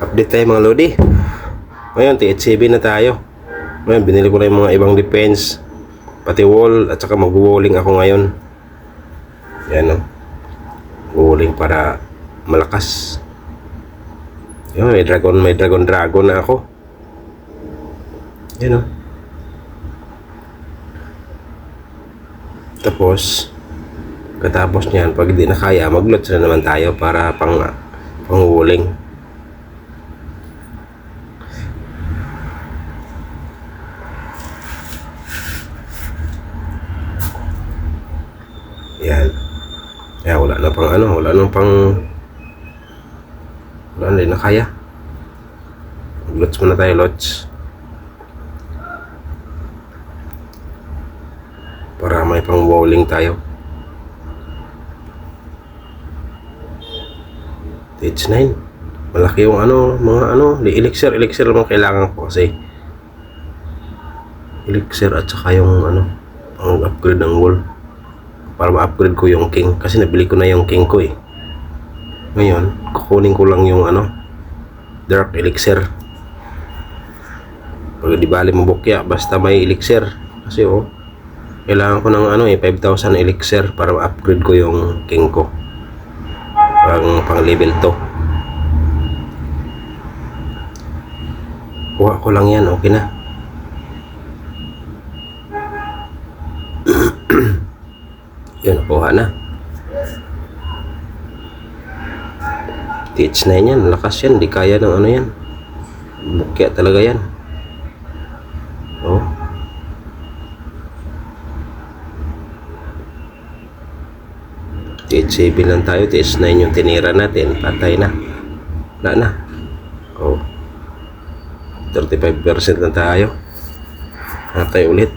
Update tayo mga lodi. Ngayon TH7 na tayo. Ngayon binili ko na yung mga ibang defense, pati wall, at saka mag-walling ako ngayon. Yan o, walling para malakas. Yan, may dragon na ako. Yan o. Tapos katapos niyan, pag hindi na kaya, mag-lots na naman tayo para pang walling. Yan. Kaya wala na pang wala na kaya. Mag-lots muna tayo, lots. Para may pang bowling tayo. TH9. Malaki yung mga elixir naman kailangan ko kasi. Elixir at saka yung pang upgrade ng wall. Para ma-upgrade ko yung king kasi nabili ko na yung king ko eh. Ngayon, kukunin ko lang yung dark elixir. Pag di bali mabukya basta may elixir kasi kailangan ko ng 5,000 elixir para ma-upgrade ko yung king ko pang level 2. Kuha ko lang yan, okay na. Yun, kuha na. TH9 yan, lakas yan, di kaya ng yan. Bukya talaga yan. TH7 lang tayo, TH9 yung tinira natin, patay na. Wala na. 35% na tayo. Patay ulit.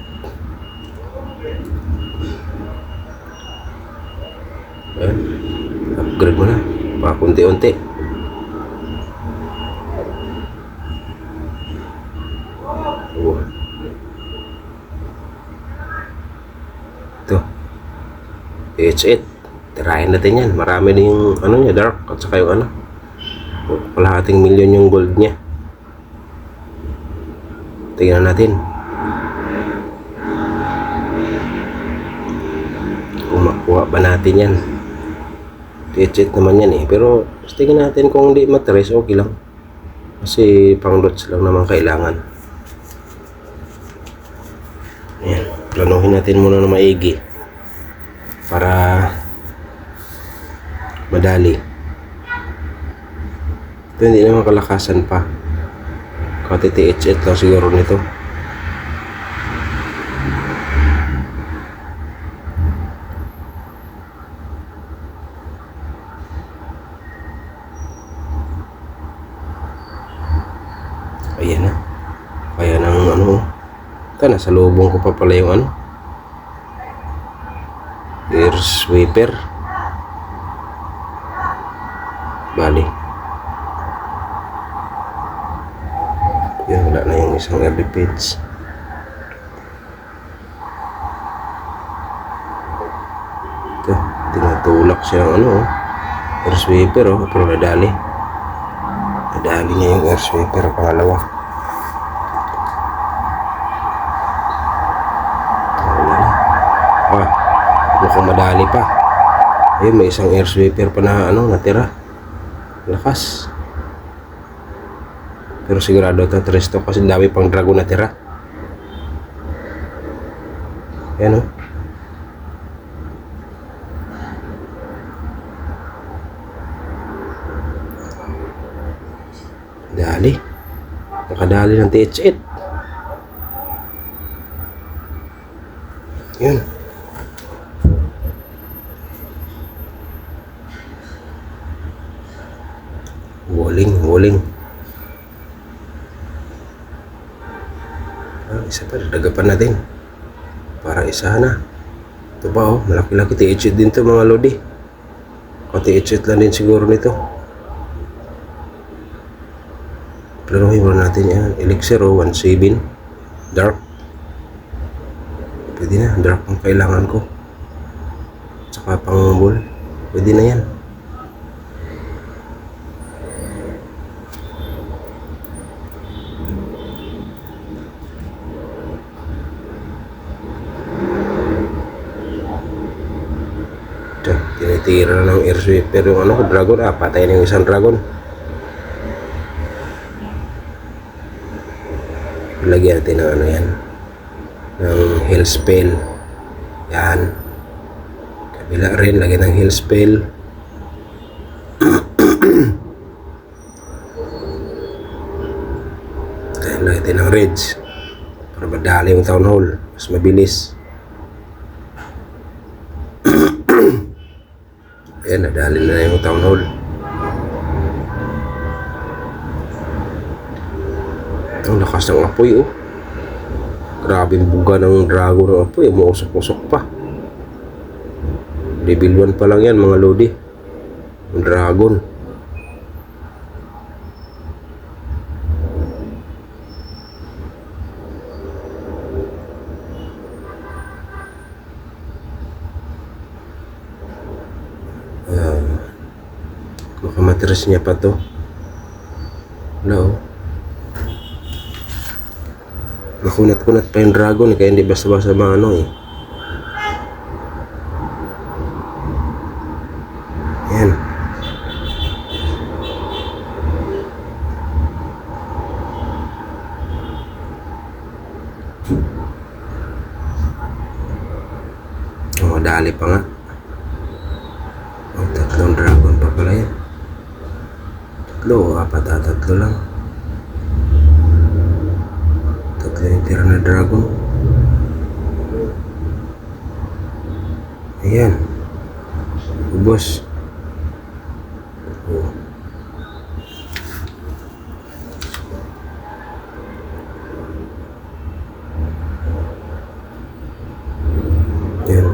Upgrade mo na pa kunti-unti. Ito TH8, tirahin natin yan. Marami din yung niya, dark at saka yung kalahating milyon yung gold nya. Tingnan natin kung makuha ba natin yan. TH8 naman yan eh, pero tingnan natin kung hindi matres, okay lang kasi pang lots lang naman kailangan. Ayan, planuhin natin muna na maigi para madali. Ito hindi naman kalakasan pa, kasi TH8 lang siguro nito. Ayan na. Kaya ng ito, nasa lubong ko pa pala yung air sweeper. Bali. Yan, wala na yung isang air defense. Ito, tinatulak siya ng air sweeper pero nadali. Nadali niya yung air sweeper pangalawa. Mukhang madali pa. Ayun, may isang air sweeper pa na natira. Lakas. Pero sigurado ito tresto kasi dami pang dragon natira. Ayan dali. Nakadali ng TH8. Yun. Walling. Isa pa, dagapan natin para isa na. Ito ba malaki-laki TH8 din to mga lodi. TH8 lang din siguro nito. Planuhin muna natin yan. Elixir 17 dark. Pwede na, dark ang kailangan ko. Tsaka pang ball. Pwede na yan. Ito, tinitira na ng air sweeper yung ano, dragon. Patay na yung isang dragon. Lagyan natin ng ano yan, ng heal spell. Yan. Kabila rin, lagyan ng heal spell. Lagyan natin ng rage para madali yung town hall, mas mabilis. Ayan, nadali na yung town hall. Ang lakas ng apoy, oh. Grabe yung buga ng dragon ng apoy. Umuusok-usok pa. Level 1 pa lang yan, mga lodi. Yung dragon. Makamatras niya pa to. Hello. Nakunat-kunat pa yung dragon, kaya hindi basta-basta maano eh. Ayan. Madali pa nga. Ang tatlong dragon pa pala yan. Tatlo o apat, tatlo lang. Tatlo yung tira na dragon. Ayan. Ubos. Ayan.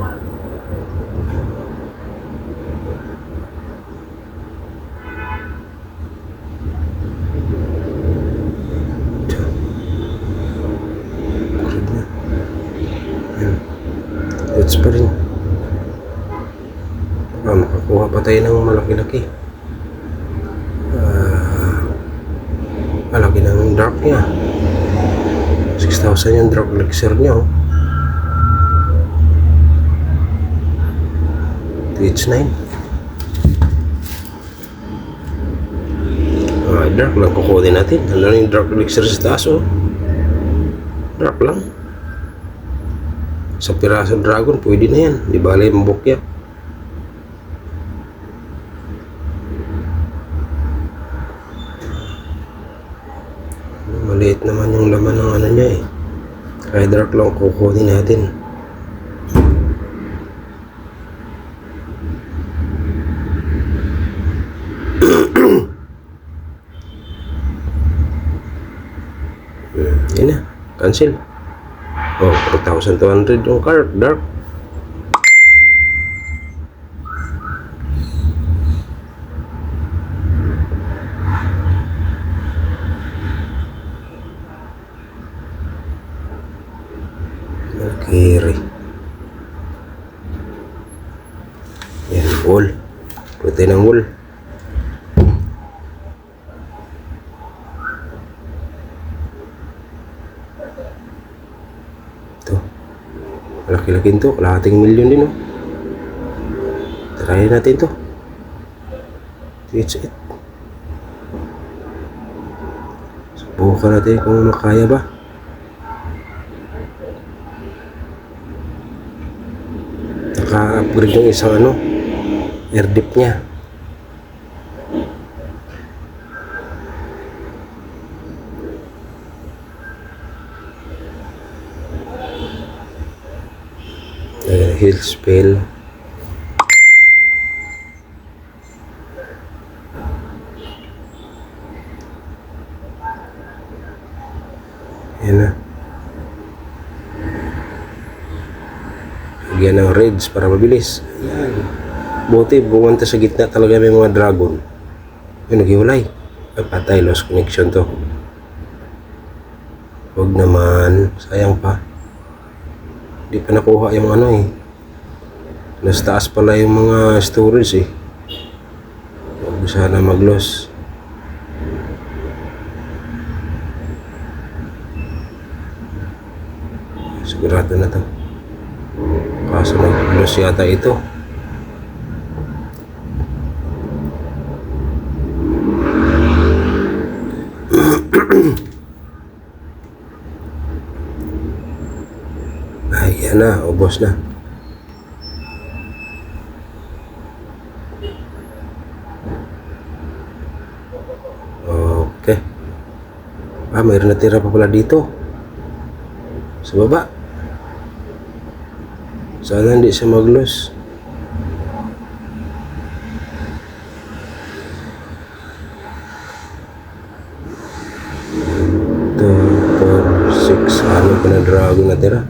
Hits pa rin. Makakuha pa tayo ng malaki-laki. Malaki ng dark niya. 6,000 yung dark elixir niya, oh. TH9. Dark lang kukunin natin. Ano yung dark elixir sa taas, oh. Dark lang. Sa piraso dragon, pwede na yan. Di ba alay mabukya? Maliit naman yung laman ng ano niya eh. Kaya dark lang kukunin natin. Yan na. Cancel. Oh, 4,200 yung card, dark. Valkyrie. Yan, wall. Pwede ng wall. Malaki-laki ito, kalahating milyon din, oh. Try natin ito. TH8. Subukan natin kung makaya ba. Naka-upgrade yung isang ano, air dip niya. Heal spell. Yan na. Lagyan ng reds para mabilis. Yan. Buti bumunta sa gitna talaga may mga dragon. Yun, naghiwalay. Ay, patay, lost connection to. Huwag naman, sayang pa. Hindi pa nakuha yung ano eh. Nasa taas pala yung mga storage eh. Huwag sana mag-loss. Sigurado na to. Kaso nag-loss yata ito. Ay, yan na. Ubos na. Okay. Mayroon natira pa pala dito. Sa baba. Sana hindi siya mag-loss. Ito, 4, 6. Ano pa na dragon natira?